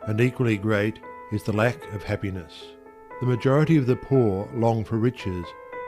and equally great is the lack of happiness. The majority of the poor long for riches,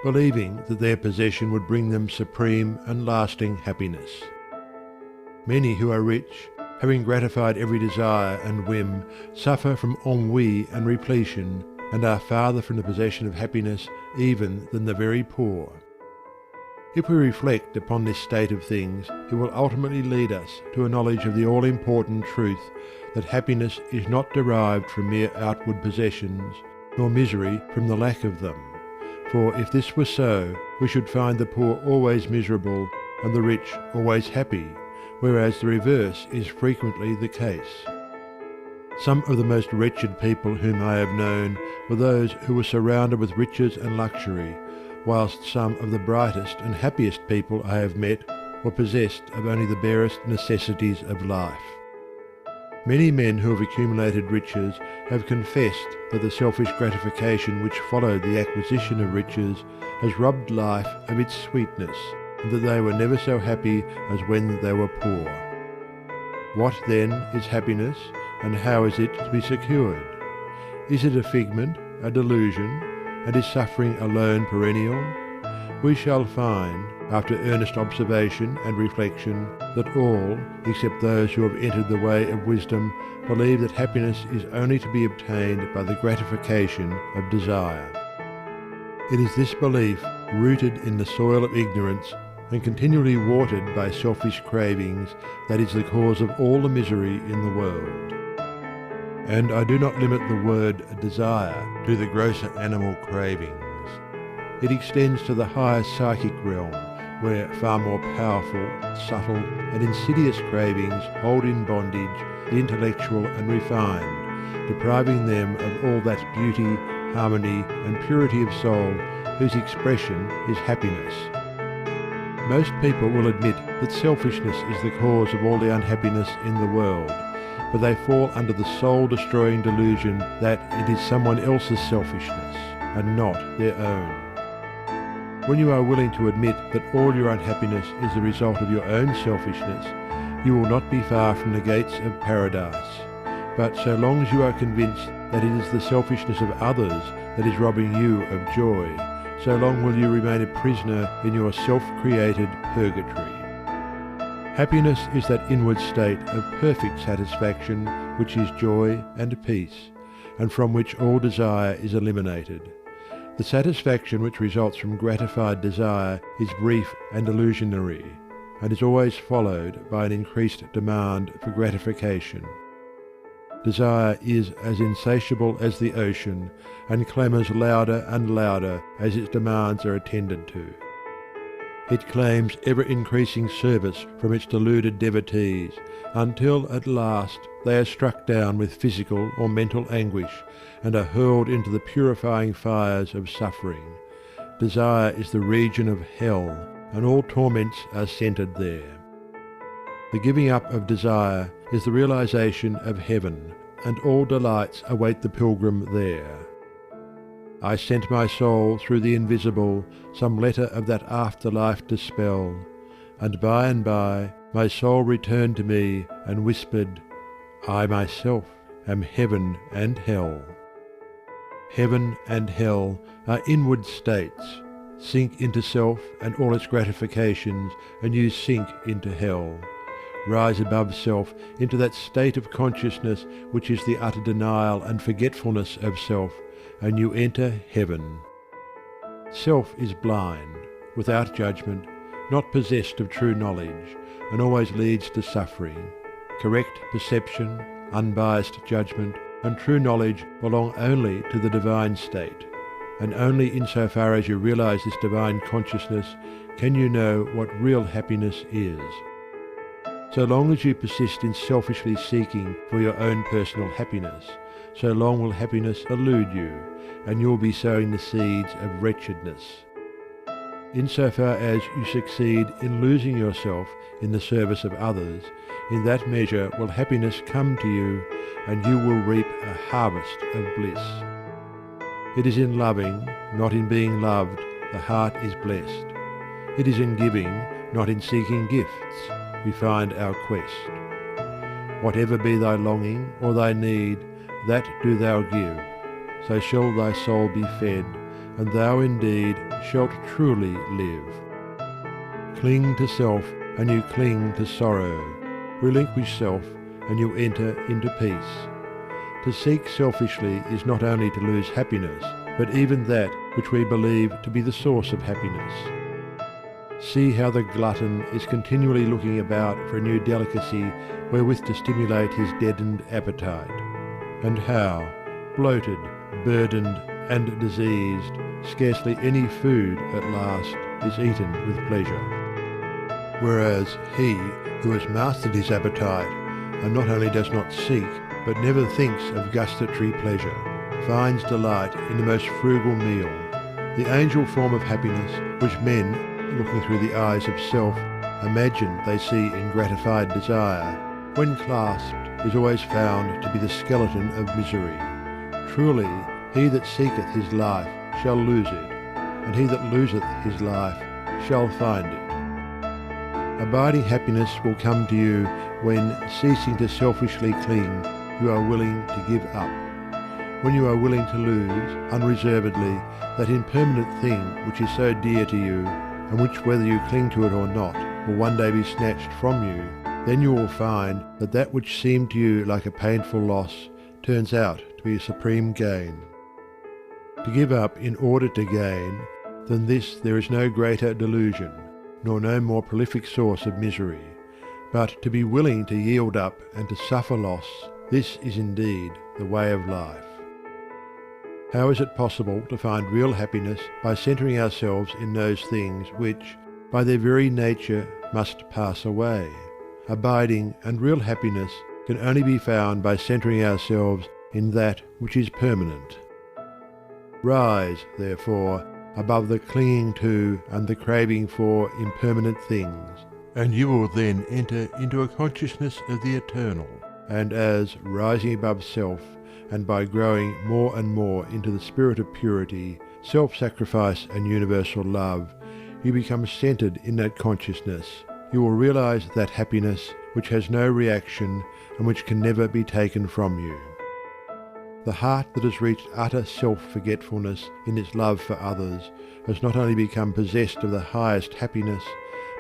believing that their possession would bring them supreme and lasting happiness. Many who are rich, having gratified every desire and whim, suffer from ennui and repletion, and are farther from the possession of happiness even than the very poor. If we reflect upon this state of things, it will ultimately lead us to a knowledge of the all-important truth that happiness is not derived from mere outward possessions, nor misery from the lack of them. For if this were so, we should find the poor always miserable and the rich always happy, whereas the reverse is frequently the case. Some of the most wretched people whom I have known were those who were surrounded with riches and luxury, whilst some of the brightest and happiest people I have met were possessed of only the barest necessities of life. Many men who have accumulated riches have confessed that the selfish gratification which followed the acquisition of riches has robbed life of its sweetness, and that they were never so happy as when they were poor. What then is happiness, and how is it to be secured? Is it a figment, a delusion, and is suffering alone perennial? We shall find, after earnest observation and reflection, that all, except those who have entered the way of wisdom, believe that happiness is only to be obtained by the gratification of desire. It is this belief, rooted in the soil of ignorance and continually watered by selfish cravings, that is the cause of all the misery in the world. And I do not limit the word desire to the grosser animal cravings. It extends to the higher psychic realm, where far more powerful, subtle, and insidious cravings hold in bondage the intellectual and refined, depriving them of all that beauty, harmony, and purity of soul whose expression is happiness. Most people will admit that selfishness is the cause of all the unhappiness in the world, but they fall under the soul-destroying delusion that it is someone else's selfishness, and not their own. When you are willing to admit that all your unhappiness is the result of your own selfishness, you will not be far from the gates of paradise. But so long as you are convinced that it is the selfishness of others that is robbing you of joy, so long will you remain a prisoner in your self-created purgatory. Happiness is that inward state of perfect satisfaction which is joy and peace, and from which all desire is eliminated. The satisfaction which results from gratified desire is brief and illusionary, and is always followed by an increased demand for gratification. Desire is as insatiable as the ocean, and clamours louder and louder as its demands are attended to. It claims ever-increasing service from its deluded devotees, until at last they are struck down with physical or mental anguish, and are hurled into the purifying fires of suffering. Desire is the region of hell, and all torments are centred there. The giving up of desire is the realization of heaven, and all delights await the pilgrim there. I sent my soul through the invisible some letter of that afterlife dispel, and by my soul returned to me and whispered, I myself am heaven and hell. Heaven and hell are inward states. Sink into self and all its gratifications, and you sink into hell. Rise above self into that state of consciousness which is the utter denial and forgetfulness of self, and you enter heaven. Self is blind, without judgment, not possessed of true knowledge, and always leads to suffering. Correct perception, unbiased judgment, and true knowledge belong only to the divine state, and only insofar as you realize this divine consciousness can you know what real happiness is. So long as you persist in selfishly seeking for your own personal happiness, so long will happiness elude you, and you will be sowing the seeds of wretchedness. Insofar as you succeed in losing yourself in the service of others, in that measure will happiness come to you, and you will reap a harvest of bliss. It is in loving, not in being loved, the heart is blessed. It is in giving, not in seeking gifts, we find our quest. Whatever be thy longing or thy need, that do thou give. So shall thy soul be fed, and thou indeed shalt truly live. Cling to self, and you cling to sorrow. Relinquish self, and you enter into peace. To seek selfishly is not only to lose happiness, but even that which we believe to be the source of happiness. See how the glutton is continually looking about for a new delicacy wherewith to stimulate his deadened appetite, and how, bloated, burdened, and diseased, scarcely any food at last is eaten with pleasure. Whereas he who has mastered his appetite, and not only does not seek, but never thinks of gustatory pleasure, finds delight in the most frugal meal. The angel form of happiness, which men, looking through the eyes of self, imagine they see in gratified desire, when clasped, is always found to be the skeleton of misery. Truly, he that seeketh his life shall lose it, and he that loseth his life shall find it. Abiding happiness will come to you when, ceasing to selfishly cling, you are willing to give up. When you are willing to lose, unreservedly, that impermanent thing which is so dear to you, and which, whether you cling to it or not, will one day be snatched from you, then you will find that that which seemed to you like a painful loss turns out to be a supreme gain. To give up in order to gain, than this there is no greater delusion, nor no more prolific source of misery. But to be willing to yield up and to suffer loss, this is indeed the way of life. How is it possible to find real happiness by centering ourselves in those things which, by their very nature, must pass away? Abiding and real happiness can only be found by centering ourselves in that which is permanent. Rise, therefore, above the clinging to and the craving for impermanent things, and you will then enter into a consciousness of the eternal, and as, rising above self, and by growing more and more into the spirit of purity, self-sacrifice and universal love, you become centered in that consciousness, you will realize that happiness which has no reaction and which can never be taken from you. The heart that has reached utter self-forgetfulness in its love for others has not only become possessed of the highest happiness,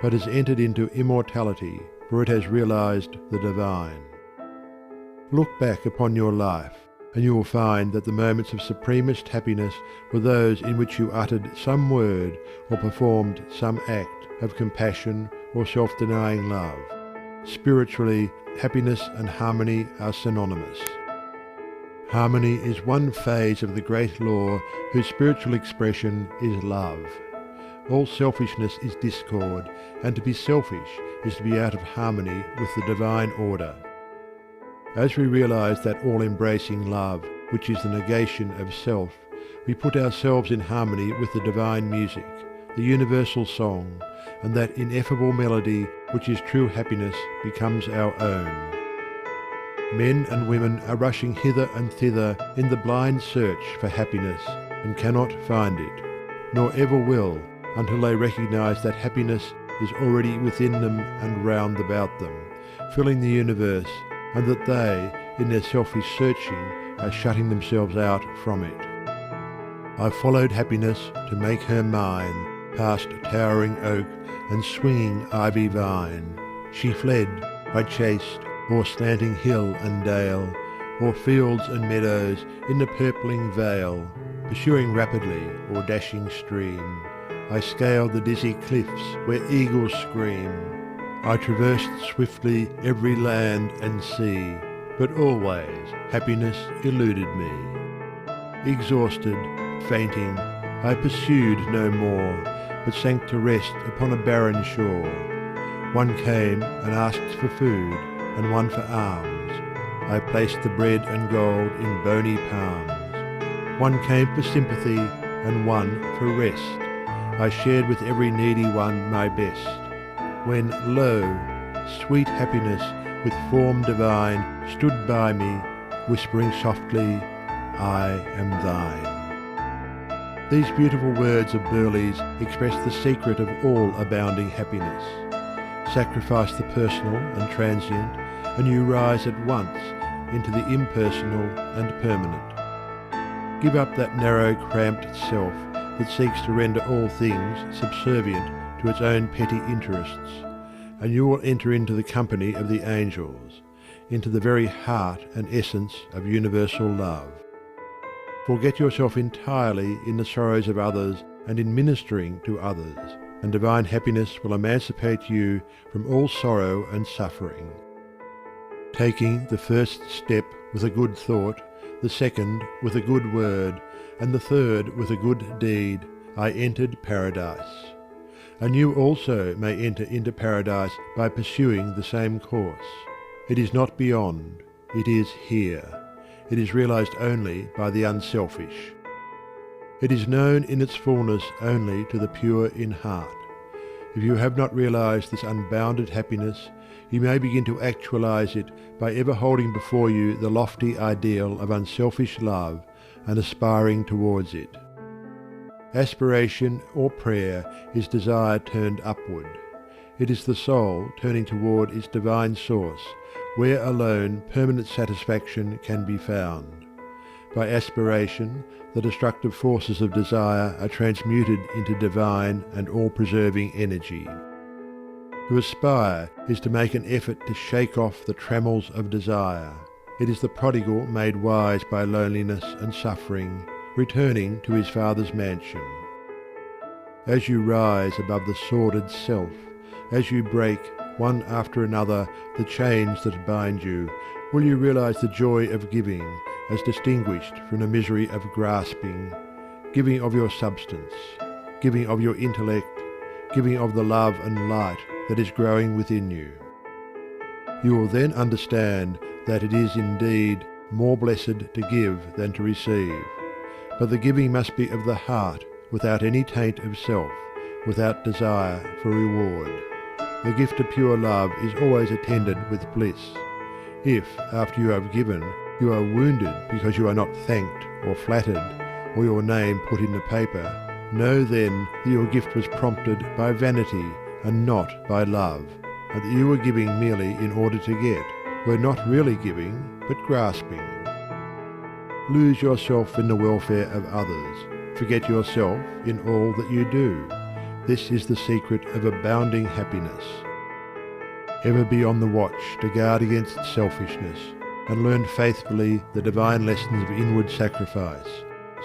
but has entered into immortality, for it has realized the divine. Look back upon your life, and you will find that the moments of supremest happiness were those in which you uttered some word or performed some act of compassion or self-denying love. Spiritually, happiness and harmony are synonymous. Harmony is one phase of the great law whose spiritual expression is love. All selfishness is discord, and to be selfish is to be out of harmony with the divine order. As we realize that all-embracing love, which is the negation of self, we put ourselves in harmony with the divine music, the universal song, and that ineffable melody which is true happiness becomes our own. Men and women are rushing hither and thither in the blind search for happiness, and cannot find it, nor ever will, until they recognize that happiness is already within them and round about them, filling the universe, and that they, in their selfish searching, are shutting themselves out from it. I followed happiness to make her mine, past towering oak and swinging ivy vine. She fled, I chased, o'er slanting hill and dale, o'er fields and meadows in the purpling vale, pursuing rapidly o'er dashing stream. I scaled the dizzy cliffs where eagles scream. I traversed swiftly every land and sea, but always happiness eluded me. Exhausted, fainting, I pursued no more, but sank to rest upon a barren shore. One came and asked for food, and one for alms. I placed the bread and gold in bony palms. One came for sympathy, and one for rest. I shared with every needy one my best. When, lo, sweet happiness with form divine stood by me, whispering softly, I am thine. These beautiful words of Burleigh's express the secret of all abounding happiness. Sacrifice the personal and transient, and you rise at once into the impersonal and permanent. Give up that narrow, cramped self that seeks to render all things subservient to its own petty interests, and you will enter into the company of the angels, into the very heart and essence of universal love. Forget yourself entirely in the sorrows of others and in ministering to others, and divine happiness will emancipate you from all sorrow and suffering. Taking the first step with a good thought, the second with a good word, and the third with a good deed, I entered paradise. And you also may enter into paradise by pursuing the same course. It is not beyond, it is here. It is realized only by the unselfish. It is known in its fullness only to the pure in heart. If you have not realized this unbounded happiness, you may begin to actualize it by ever holding before you the lofty ideal of unselfish love and aspiring towards it. Aspiration or prayer is desire turned upward. It is the soul turning toward its divine source, where alone permanent satisfaction can be found. By aspiration, the destructive forces of desire are transmuted into divine and all-preserving energy. To aspire is to make an effort to shake off the trammels of desire. It is the prodigal made wise by loneliness and suffering, returning to his Father's mansion. As you rise above the sordid self, as you break, one after another, the chains that bind you, will you realize the joy of giving, as distinguished from the misery of grasping, giving of your substance, giving of your intellect, giving of the love and light that is growing within you. You will then understand that it is indeed more blessed to give than to receive, but the giving must be of the heart, without any taint of self, without desire for reward. The gift of pure love is always attended with bliss. If, after you have given, you are wounded because you are not thanked or flattered, or your name put in the paper, know then that your gift was prompted by vanity and not by love, and that you were giving merely in order to get, were not really giving, but grasping. Lose yourself in the welfare of others. Forget yourself in all that you do. This is the secret of abounding happiness. Ever be on the watch to guard against selfishness, and learn faithfully the divine lessons of inward sacrifice.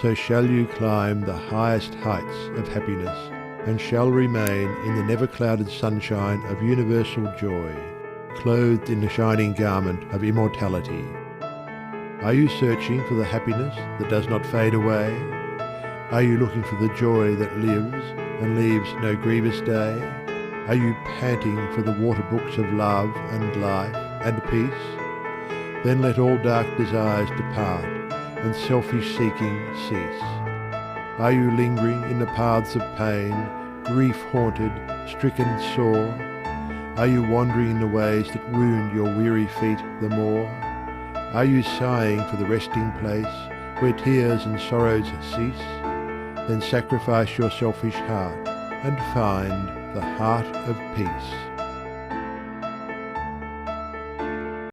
So shall you climb the highest heights of happiness, and shall remain in the never-clouded sunshine of universal joy, clothed in the shining garment of immortality. Are you searching for the happiness that does not fade away? Are you looking for the joy that lives and leaves no grievous day? Are you panting for the water brooks of love and life and peace? Then let all dark desires depart and selfish seeking cease. Are you lingering in the paths of pain, grief-haunted, stricken sore? Are you wandering in the ways that wound your weary feet the more? Are you sighing for the resting place where tears and sorrows cease? Then sacrifice your selfish heart and find the heart of peace.